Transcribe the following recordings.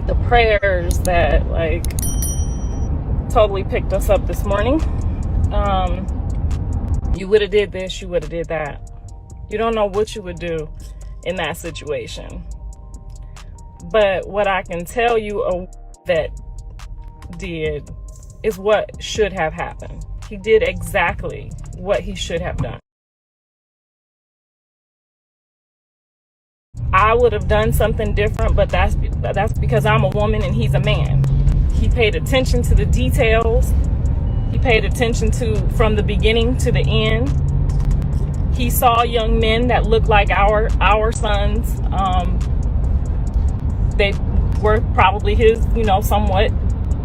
the prayers that like totally picked us up this morning. You would have did this, you would have did that. You don't know what you would do in that situation. But what I can tell you that did is what should have happened. He did exactly what he should have done. I would have done something different, but that's because I'm a woman and he's a man. He paid attention to the details. He paid attention to from the beginning to the end. He saw young men that looked like our sons. They were probably his, somewhat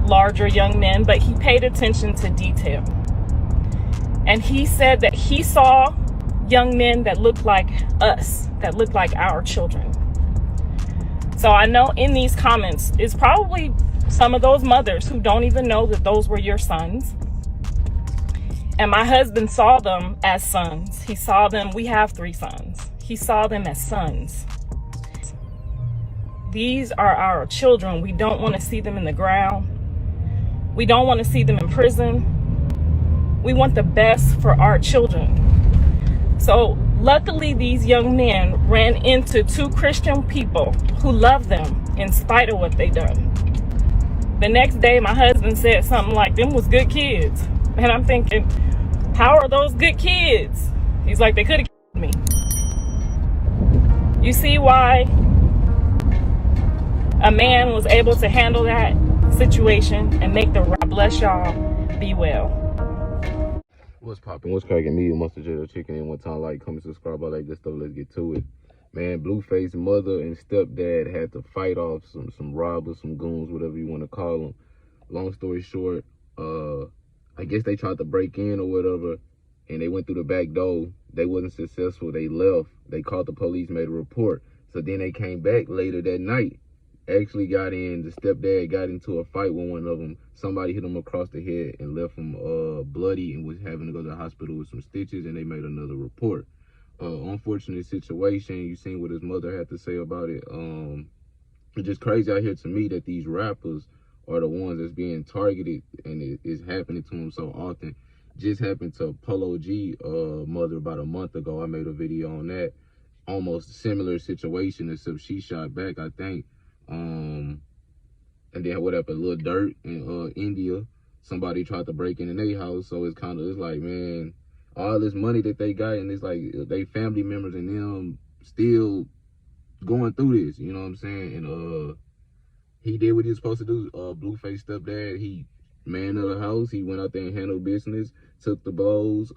larger young men, but he paid attention to detail. And he said that he saw young men that looked like us, that looked like our children. So I know in these comments is probably some of those mothers who don't even know that those were your sons. And my husband saw them as sons. He saw them, we have 3 sons. He saw them as sons. These are our children. We don't want to see them in the ground. We don't want to see them in prison. We want the best for our children. So luckily, these young men ran into 2 Christian people who love them in spite of what they done. The next day, my husband said something like, them was good kids. And I'm thinking, how are those good kids? He's like, they could have killed me. You see why a man was able to handle that situation and make the right. Bless y'all. Be well. What's poppin'? What's cracking? Me, Mustard Jelly Chicken. And one time, like, comment, subscribe, all that good stuff. Let's get to it. Man, Blueface mother and stepdad had to fight off some robbers, some goons, whatever you want to call them. Long story short, I guess they tried to break in or whatever, and they went through the back door. They wasn't successful. They left. They called the police, made a report. So then they came back later that night. Actually got in. The stepdad got into a fight with one of them. Somebody hit him across the head and left him bloody and was having to go to the hospital with some stitches, and they made another report. Unfortunate situation. You seen what his mother had to say about it. It's just crazy out here to me that these rappers are the ones that's being targeted, and it is happening to them so often. Just happened to Polo G mother about a month ago. I made a video on that. Almost similar situation, except she shot back, I think. And then what happened? Lil Dirt in India, somebody tried to break into their house. So it's like, man, all this money that they got, and it's like they family members and them still going through this, you know what I'm saying? And he did what he was supposed to do. Blueface stepdad, he man of the house. He went out there and handled business, took the blows.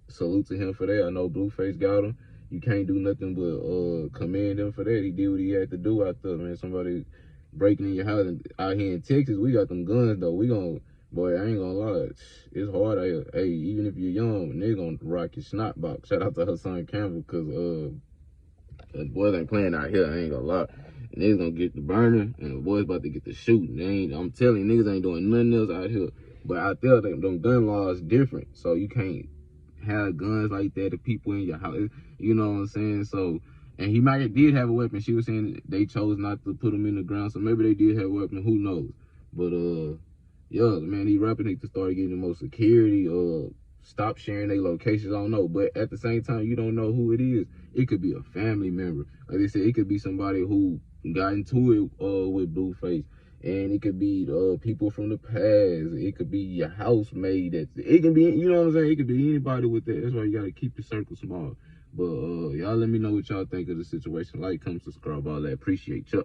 Salute to him for that. I know Blueface got him. You can't do nothing but commend him for that. He did what he had to do out there, man. Somebody breaking in your house. And out here in Texas, we got them guns, though. Boy, I ain't gonna lie. It's hard out here. Hey, even if you're young, they're gonna rock your snot box. Shout out to her son Campbell, because boys ain't playing out here, I ain't gonna lie. And niggas gonna get the burner, and the boys about to get the shooting. I'm telling you, niggas ain't doing nothing else out here. But out there, them gun laws different. So you can't have guns like that to people in your house. You know what I'm saying? So, and he did have a weapon. She was saying they chose not to put him in the ground. So maybe they did have a weapon. Who knows? But, yeah, man, these rappers need to start getting more security, stop sharing their locations. I don't know. But at the same time, you don't know who it is. It could be a family member. Like they said, it could be somebody who got into it with Blueface. And it could be people from the past. It could be your housemate. It can be, you know what I'm saying? It could be anybody with that. That's why you got to keep your circle small. But y'all let me know what y'all think of the situation. Like, comment, subscribe, all that. Appreciate y'all.